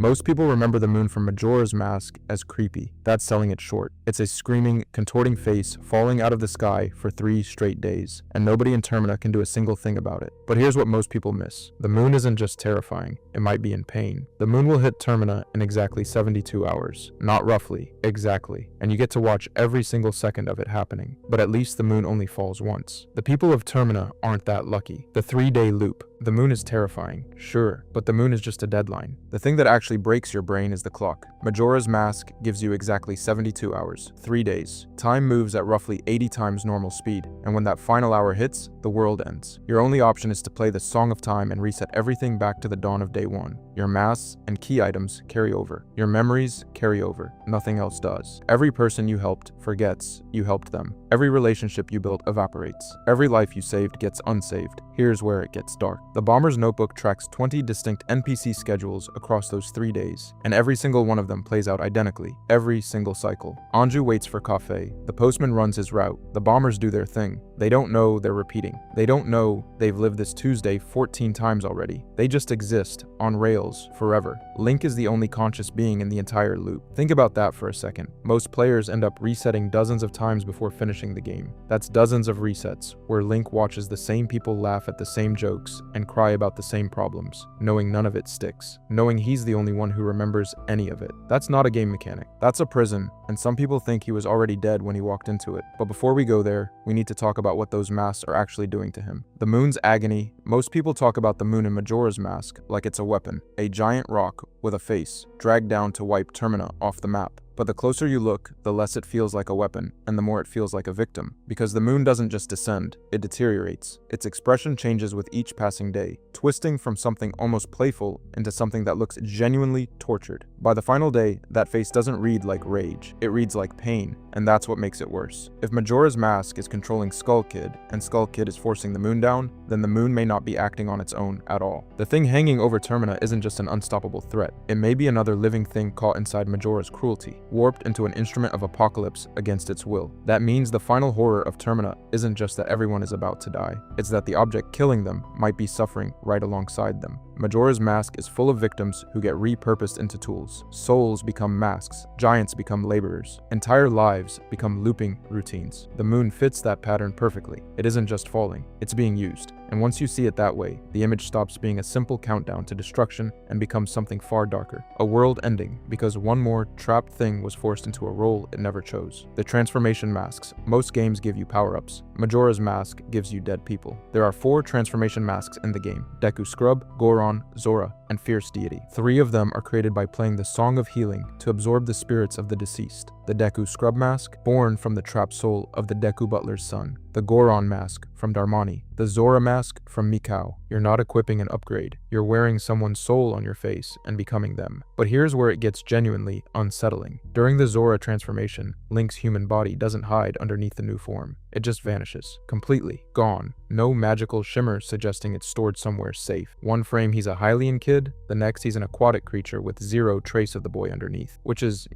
Most people remember the moon from Majora's Mask as creepy. That's selling it short. It's a screaming, contorting face falling out of the sky for 3 straight days, and nobody in Termina can do a single thing about it. But here's what most people miss. The moon isn't just terrifying, it might be in pain. The moon will hit Termina in exactly 72 hours. Not roughly, exactly. And you get to watch every single second of it happening. But at least the moon only falls once. The people of Termina aren't that lucky. The 3-day loop. The moon is terrifying, sure, but the moon is just a deadline. The thing that actually breaks your brain is the clock. Majora's Mask gives you exactly 72 hours, 3 days. Time moves at roughly 80 times normal speed, and when that final hour hits, the world ends. Your only option is to play the Song of Time and reset everything back to the dawn of day one. Your masks and key items carry over. Your memories carry over. Nothing else does. Every person you helped forgets you helped them. Every relationship you built evaporates. Every life you saved gets unsaved. Here's where it gets dark. The Bomber's Notebook tracks 20 distinct NPC schedules across those 3 days, and every single one of them plays out identically, every single cycle. Anju waits for Cafe. The postman runs his route. The bombers do their thing. They don't know they're repeating. They don't know they've lived this Tuesday 14 times already. They just exist, on rails, forever. Link is the only conscious being in the entire loop. Think about that for a second. Most players end up resetting dozens of times before finishing the game. That's dozens of resets, where Link watches the same people laugh at the same jokes and cry about the same problems, knowing none of it sticks, knowing he's the only one who remembers any of it. That's not a game mechanic. That's a prison, and some people think he was already dead when he walked into it. But before we go there, we need to talk about what those masks are actually doing to him. The moon's agony. Most people talk about the moon in Majora's Mask like it's a weapon, a giant rock with a face, dragged down to wipe Termina off the map. But the closer you look, the less it feels like a weapon, and the more it feels like a victim. Because the moon doesn't just descend, it deteriorates. Its expression changes with each passing day, twisting from something almost playful into something that looks genuinely tortured. By the final day, that face doesn't read like rage, it reads like pain, and that's what makes it worse. If Majora's Mask is controlling Skull Kid, and Skull Kid is forcing the moon down, then the moon may not be acting on its own at all. The thing hanging over Termina isn't just an unstoppable threat, it may be another living thing caught inside Majora's cruelty, warped into an instrument of apocalypse against its will. That means the final horror of Termina isn't just that everyone is about to die, it's that the object killing them might be suffering right alongside them. Majora's Mask is full of victims who get repurposed into tools. Souls become masks, giants become laborers, entire lives become looping routines. The moon fits that pattern perfectly. It isn't just falling, it's being used. And once you see it that way, the image stops being a simple countdown to destruction and becomes something far darker. A world ending because one more trapped thing was forced into a role it never chose. The transformation masks. Most games give you power-ups. Majora's Mask gives you dead people. There are 4 transformation masks in the game: Deku Scrub, Goron, Zora, and Fierce Deity. 3 of them are created by playing the Song of Healing to absorb the spirits of the deceased. The Deku Scrub mask, born from the trapped soul of the Deku Butler's son. The Goron mask, from Darmani. The Zora mask, from Mikau. You're not equipping an upgrade. You're wearing someone's soul on your face and becoming them. But here's where it gets genuinely unsettling. During the Zora transformation, Link's human body doesn't hide underneath the new form. It just vanishes. Completely. Gone. No magical shimmer suggesting it's stored somewhere safe. One frame he's a Hylian kid, the next he's an aquatic creature with zero trace of the boy underneath. Which is,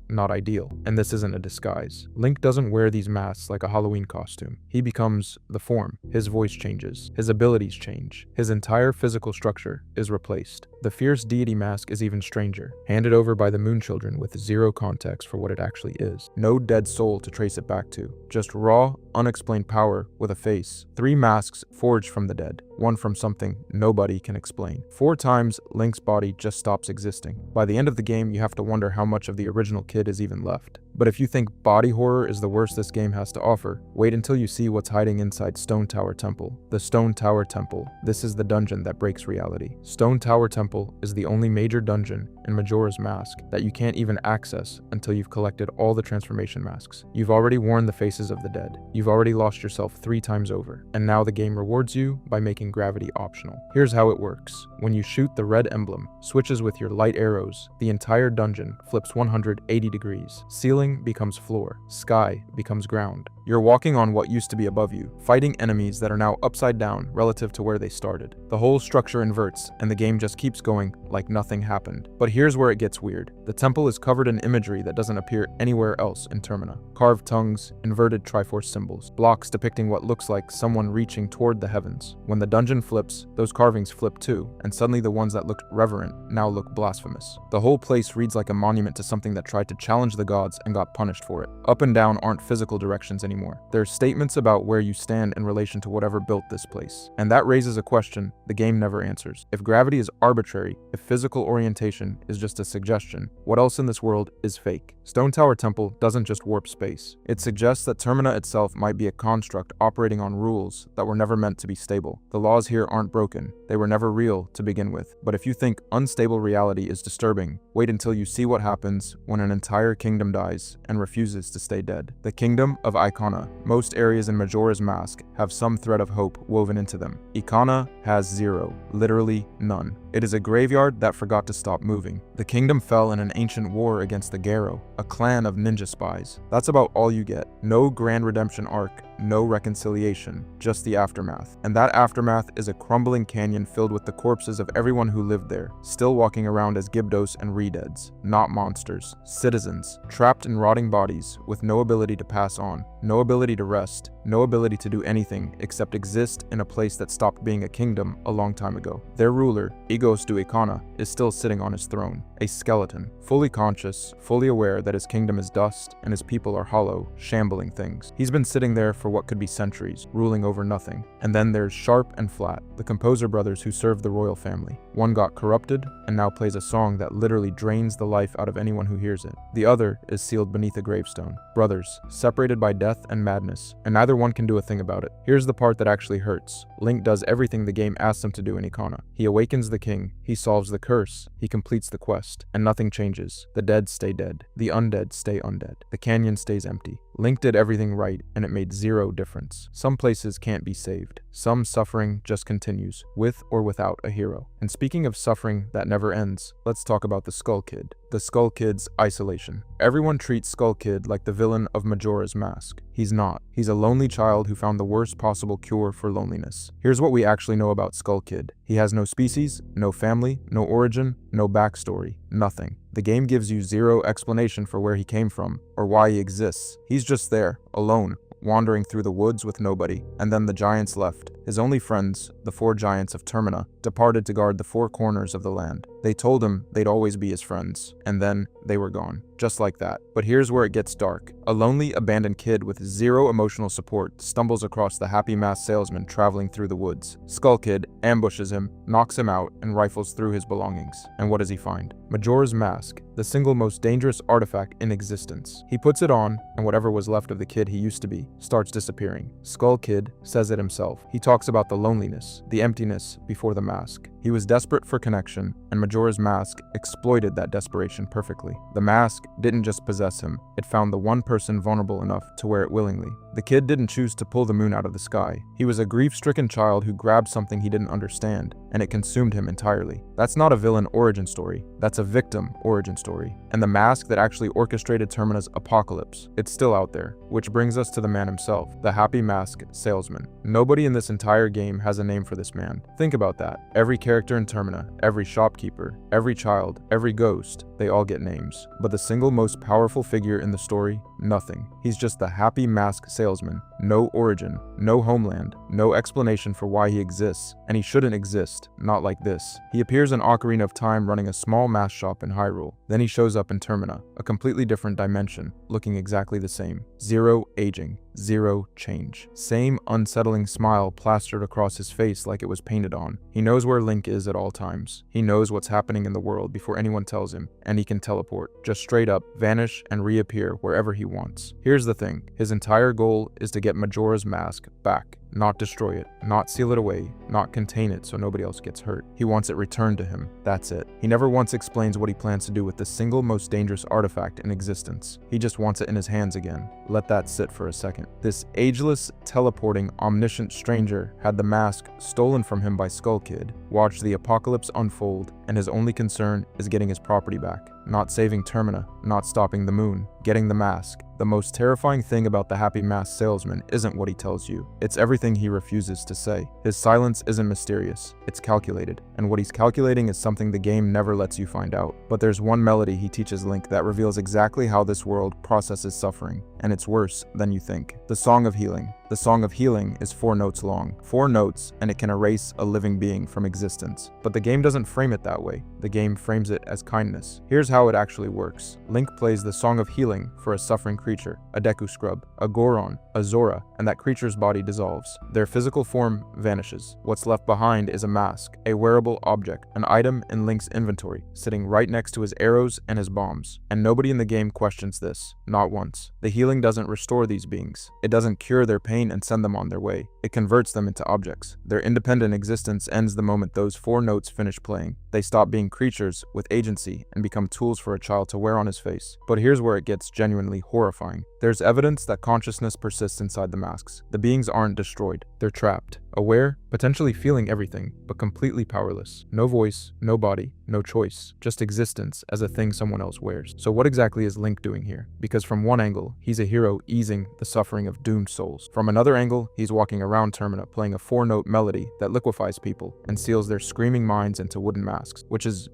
not ideal. And this isn't a disguise. Link doesn't wear these masks like a Halloween costume. He becomes the form. His voice changes. His abilities change. His entire physical structure is replaced. The Fierce Deity mask is even stranger, handed over by the Moon Children with zero context for what it actually is. No dead soul to trace it back to. Just raw, unexplained power with a face. 3 masks forged from the dead. One from something nobody can explain. 4 times, Link's body just stops existing. By the end of the game, you have to wonder how much of the original kid is even left. But if you think body horror is the worst this game has to offer, wait until you see what's hiding inside Stone Tower Temple. The Stone Tower Temple. This is the dungeon that breaks reality. Stone Tower Temple is the only major dungeon in Majora's Mask that you can't even access until you've collected all the transformation masks. You've already worn the faces of the dead. You've already lost yourself 3 times over. And now the game rewards you by making gravity optional. Here's how it works. When you shoot the red emblem, switches with your light arrows, the entire dungeon flips 180 degrees. Ceiling becomes floor. Sky becomes ground. You're walking on what used to be above you, fighting enemies that are now upside down relative to where they started. The whole structure inverts, and the game just keeps going like nothing happened. But here's where it gets weird. The temple is covered in imagery that doesn't appear anywhere else in Termina. Carved tongues, inverted Triforce symbols, blocks depicting what looks like someone reaching toward the heavens. When the dungeon flips, those carvings flip too, and suddenly the ones that looked reverent now look blasphemous. The whole place reads like a monument to something that tried to challenge the gods and got punished for it. Up and down aren't physical directions anymore. They're statements about where you stand in relation to whatever built this place. And that raises a question the game never answers. If gravity is arbitrary, if physical orientation is just a suggestion, what else in this world is fake? Stone Tower Temple doesn't just warp space. It suggests that Termina itself might be a construct operating on rules that were never meant to be stable. The laws here aren't broken. They were never real to begin with. But if you think unstable reality is disturbing, wait until you see what happens when an entire kingdom dies and refuses to stay dead. The kingdom of Icona. Most areas in Majora's Mask have some thread of hope woven into them. Icona has zero, literally none. It is a graveyard that forgot to stop moving. The kingdom fell in an ancient war against the Garo, a clan of ninja spies. That's about all you get. No grand redemption arc, no reconciliation, just the aftermath. And that aftermath is a crumbling canyon filled with the corpses of everyone who lived there, still walking around as Gibdos and Redeads, not monsters, citizens, trapped in rotting bodies with no ability to pass on, no ability to rest, no ability to do anything except exist in a place that stopped being a kingdom a long time ago. Their ruler, Igos du Ikana, is still sitting on his throne, a skeleton, fully conscious, fully aware that his kingdom is dust and his people are hollow, shambling things. He's been sitting there for what could be centuries, ruling over nothing. And then there's Sharp and Flat, the composer brothers who served the royal family. One got corrupted and now plays a song that literally drains the life out of anyone who hears it. The other is sealed beneath a gravestone. Brothers, separated by death and madness, and neither one can do a thing about it. Here's the part that actually hurts. Link does everything the game asks him to do in Icona. He awakens the king, he solves the curse, he completes the quest, and nothing changes. The dead stay dead. The undead stay undead. The canyon stays empty. Link did everything right, and it made zero difference. Some places can't be saved. Some suffering just continues, with or without a hero. And speaking of suffering that never ends, let's talk about the Skull Kid. The Skull Kid's isolation. Everyone treats Skull Kid like the villain of Majora's Mask. He's not. He's a lonely child who found the worst possible cure for loneliness. Here's what we actually know about Skull Kid. He has no species, no family, no origin, no backstory, nothing. The game gives you zero explanation for where he came from or why he exists. He's just there, alone, wandering through the woods with nobody. And then the giants left. His only friends, the 4 giants of Termina, departed to guard the 4 corners of the land. They told him they'd always be his friends, and then they were gone. Just like that. But here's where it gets dark. A lonely, abandoned kid with zero emotional support stumbles across the happy masked salesman traveling through the woods. Skull Kid ambushes him, knocks him out, and rifles through his belongings. And what does he find? Majora's Mask, the single most dangerous artifact in existence. He puts it on, and whatever was left of the kid he used to be starts disappearing. Skull Kid says it himself. He talks about the loneliness, the emptiness before the mask. He was desperate for connection, and Majora's Mask exploited that desperation perfectly. The mask didn't just possess him, it found the one person vulnerable enough to wear it willingly. The kid didn't choose to pull the moon out of the sky. He was a grief-stricken child who grabbed something he didn't understand, and it consumed him entirely. That's not a villain origin story, that's a victim origin story. And the mask that actually orchestrated Termina's apocalypse, it's still out there. Which brings us to the man himself, the Happy Mask Salesman. Nobody in this entire game has a name for this man. Think about that. Every character in Termina, every shopkeeper, every child, every ghost, they all get names. But the single most powerful figure in the story, nothing. He's just the Happy Mask Salesman. No origin, no homeland, no explanation for why he exists, and he shouldn't exist, not like this. He appears in Ocarina of Time running a small mask shop in Hyrule. Then he shows up in Termina, a completely different dimension, looking exactly the same. Zero aging. Zero change. Same unsettling smile plastered across his face like it was painted on. He knows where Link is at all times. He knows what's happening in the world before anyone tells him, and he can teleport, just straight up, vanish, and reappear wherever he wants. Here's the thing, his entire goal is to get Majora's Mask back. Not destroy it, not seal it away, not contain it so nobody else gets hurt. He wants it returned to him. That's it. He never once explains what he plans to do with the single most dangerous artifact in existence. He just wants it in his hands again. Let that sit for a second. This ageless, teleporting, omniscient stranger had the mask stolen from him by Skull Kid, watched the apocalypse unfold, and his only concern is getting his property back. Not saving Termina, not stopping the moon, getting the mask, The most terrifying thing about the happy masked salesman isn't what he tells you, it's everything he refuses to say. His silence isn't mysterious, it's calculated, and what he's calculating is something the game never lets you find out. But there's one melody he teaches Link that reveals exactly how this world processes suffering, and it's worse than you think. The Song of Healing. The Song of Healing is 4 notes long. 4 notes, and it can erase a living being from existence. But the game doesn't frame it that way. The game frames it as kindness. Here's how it actually works. Link plays the Song of Healing for a suffering creature, a Deku Scrub, a Goron, a Zora, and that creature's body dissolves. Their physical form vanishes. What's left behind is a mask, a wearable object, an item in Link's inventory, sitting right next to his arrows and his bombs. And nobody in the game questions this, not once. The healing doesn't restore these beings. It doesn't cure their pain and send them on their way. It converts them into objects. Their independent existence ends the moment those 4 notes finish playing. They stop being creatures with agency and become tools for a child to wear on his face. But here's where it gets genuinely horrifying. There's evidence that consciousness persists inside the masks. The beings aren't destroyed. They're trapped. Aware, potentially feeling everything, but completely powerless. No voice, no body, no choice. Just existence as a thing someone else wears. So what exactly is Link doing here? Because from one angle, he's a hero easing the suffering of doomed souls. From another angle, he's walking around Termina playing a 4-note melody that liquefies people and seals their screaming minds into wooden masks, which is,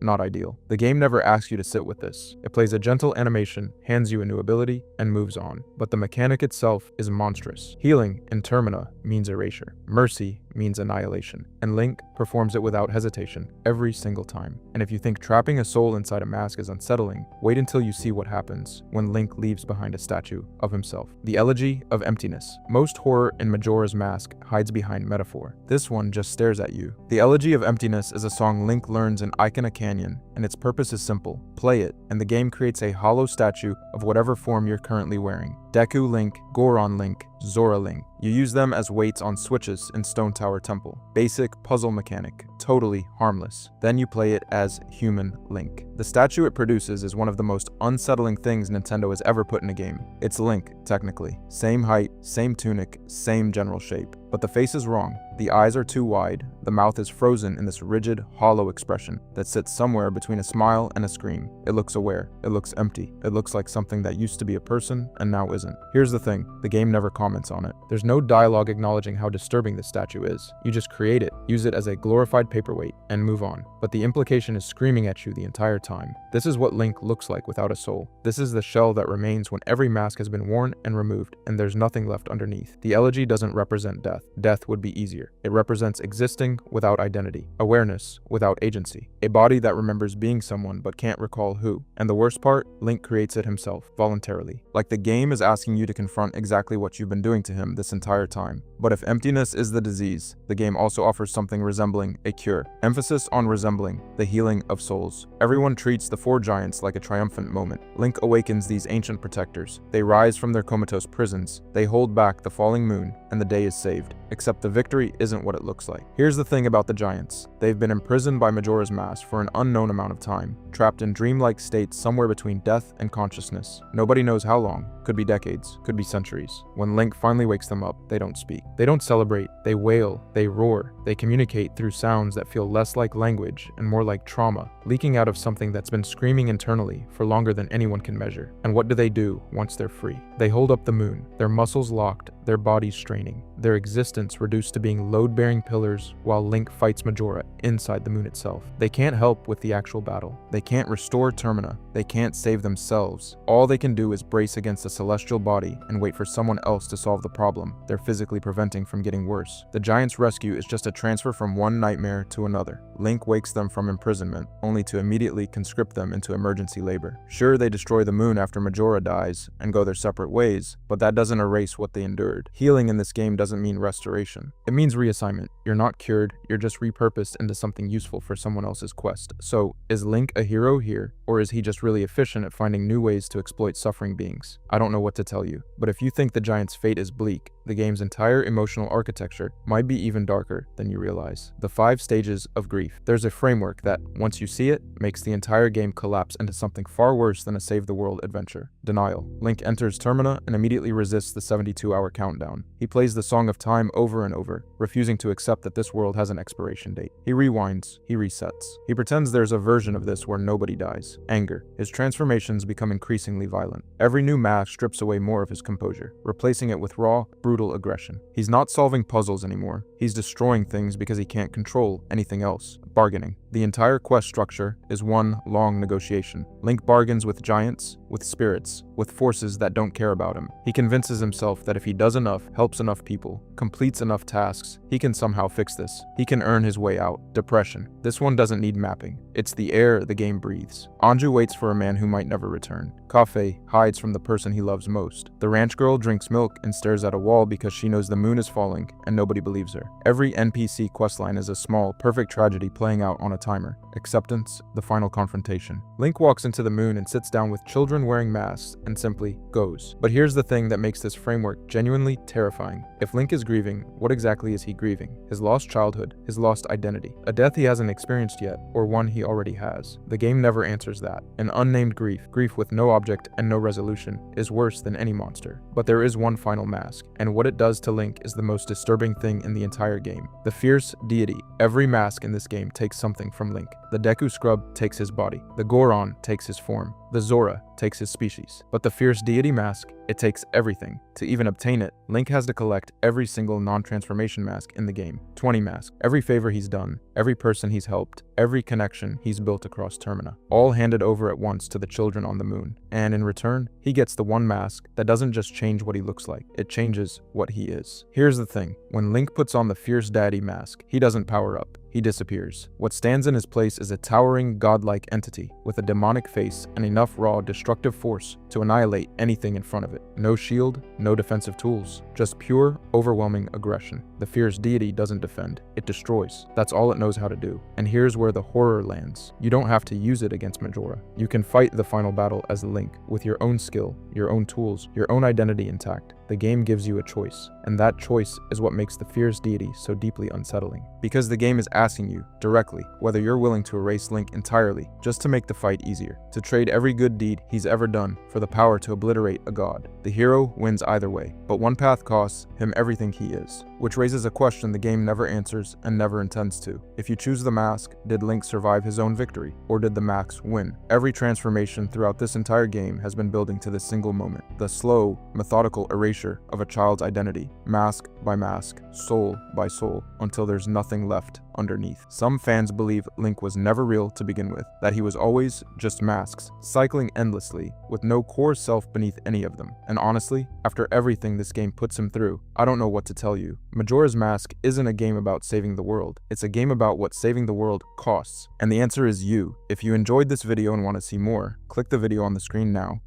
not ideal. The game never asks you to sit with this. It plays a gentle animation, hands you a new ability, and moves on. But the mechanic itself is monstrous. Healing in Termina means erasure. Mercy means annihilation. And Link performs it without hesitation, every single time. And if you think trapping a soul inside a mask is unsettling, wait until you see what happens when Link leaves behind a statue of himself. The Elegy of Emptiness. Most horror in Majora's Mask hides behind metaphor. This one just stares at you. The Elegy of Emptiness is a song Link learns in Icona Canyon, and its purpose is simple. Play it, and the game creates a hollow statue of whatever form you're currently wearing. Deku Link, Goron Link, Zora Link. You use them as weights on switches in Stone Tower Temple. Basic puzzle mechanic, totally harmless. Then you play it as human Link. The statue it produces is one of the most unsettling things Nintendo has ever put in a game. It's Link, technically. Same height, same tunic, same general shape. But the face is wrong. The eyes are too wide, the mouth is frozen in this rigid, hollow expression that sits somewhere between a smile and a scream. It looks aware. It looks empty. It looks like something that used to be a person and now isn't. Here's the thing, the game never comments on it. There's no dialogue acknowledging how disturbing this statue is. You just create it, use it as a glorified paperweight, and move on. But the implication is screaming at you the entire time. This is what Link looks like without a soul. This is the shell that remains when every mask has been worn and removed, and there's nothing left underneath. The elegy doesn't represent death. Death would be easier. It represents existing without identity, awareness without agency, a body that remembers being someone but can't recall who. And the worst part, Link creates it himself, voluntarily. Like the game is asking you to confront exactly what you've been doing to him this entire time. But if emptiness is the disease, the game also offers something resembling a cure. Emphasis on resembling, the healing of souls. Everyone treats the 4 giants like a triumphant moment. Link awakens these ancient protectors. They rise from their comatose prisons. They hold back the falling moon, and the day is saved. Except the victory isn't what it looks like. Here's the thing about the giants. They've been imprisoned by Majora's Mask for an unknown amount of time, trapped in dreamlike states somewhere between death and consciousness. Nobody knows how long. Could be decades, could be centuries. When Link finally wakes them up, they don't speak. They don't celebrate, they wail, they roar, they communicate through sounds that feel less like language and more like trauma, leaking out of something that's been screaming internally for longer than anyone can measure. And what do once they're free? They hold up the moon, their muscles locked, their bodies straining, their existence reduced to being load-bearing pillars while Link fights Majora inside the moon itself. They can't help with the actual battle. They can't restore Termina. They can't save themselves. All they can do is brace against a celestial body and wait for someone else to solve the problem they're physically preventing from getting worse. The Giants' rescue is just a transfer from one nightmare to another. Link wakes them from imprisonment, only to immediately conscript them into emergency labor. Sure, they destroy the moon after Majora dies and go their separate ways, but that doesn't erase what they endured. Healing in this game doesn't mean restoration. It means reassignment. You're not cured, you're just repurposed into something useful for someone else's quest. So, is Link a hero here, or is he just really efficient at finding new ways to exploit suffering beings? I don't know what to tell you, but if you think the Giants' fate is bleak, the game's entire emotional architecture might be even darker than you realize. The 5 stages of grief. There's a framework that, once you see it, makes the entire game collapse into something far worse than a save-the-world adventure. Denial. Link enters Termina and immediately resists the 72-hour countdown. He plays the Song of Time over and over, refusing to accept that this world has an expiration date. He rewinds, he resets. He pretends there's a version of this where nobody dies. sadness, anger. His transformations become increasingly violent. Every new mask strips away more of his composure, replacing it with raw, brutal aggression. He's not solving puzzles anymore. He's destroying things because he can't control anything else. Bargaining. The entire quest structure is one long negotiation. Link bargains with giants, with spirits, with forces that don't care about him. He convinces himself that if he does enough, helps enough people, completes enough tasks, he can somehow fix this. He can earn his way out. Depression. This one doesn't need mapping. It's the air the game breathes. Anju waits for a man who might never return. Cafe hides from the person he loves most. The ranch girl drinks milk and stares at a wall because she knows the moon is falling and nobody believes her. Every NPC questline is a small, perfect tragedy playing out on a timer. Acceptance, the final confrontation. Link walks into the moon and sits down with children wearing masks and simply goes. But here's the thing that makes this framework genuinely terrifying. If Link is grieving, what exactly is he grieving? His lost childhood, his lost identity, a death he hasn't experienced yet, or one he already has. The game never answers that. An unnamed grief with no object and no resolution, is worse than any monster. But there is one final mask, and what it does to Link is the most disturbing thing in the entire game. The fierce deity. Every mask in this game takes something from Link. The Deku Scrub takes his body. The Goron takes his form. The Zora takes his species. But the fierce deity mask, it takes everything. To even obtain it, Link has to collect every single non-transformation mask in the game. 20 masks. Every favor he's done, every person he's helped, every connection he's built across Termina. All handed over at once to the children on the moon. And in return, he gets the one mask that doesn't just change what he looks like, it changes what he is. Here's the thing. When Link puts on the fierce deity mask, he doesn't power up. He disappears. What stands in his place is a towering, godlike entity with a demonic face and enough raw, destructive force to annihilate anything in front of it. No shield, no defensive tools, just pure, overwhelming aggression. The fierce deity doesn't defend, it destroys. That's all it knows how to do. And here's where the horror lands. You don't have to use it against Majora. You can fight the final battle as Link, with your own skill, your own tools, your own identity intact. The game gives you a choice, and that choice is what makes the fierce deity so deeply unsettling. Because the game is asking you, directly, whether you're willing to erase Link entirely, just to make the fight easier, to trade every good deed he's ever done for the power to obliterate a god. The hero wins either way, but one path costs him everything he is, which raises a question the game never answers and never intends to. If you choose the mask, did Link survive his own victory, or did the mask win? Every transformation throughout this entire game has been building to this single moment, the slow, methodical erasure of a child's identity, mask by mask, soul by soul, until there's nothing left underneath. Some fans believe Link was never real to begin with, that he was always just masks, cycling endlessly, with no core self beneath any of them. And honestly, after everything this game puts him through, I don't know what to tell you. Majora's Mask isn't a game about saving the world, it's a game about what saving the world costs. And the answer is you. If you enjoyed this video and want to see more, click the video on the screen now.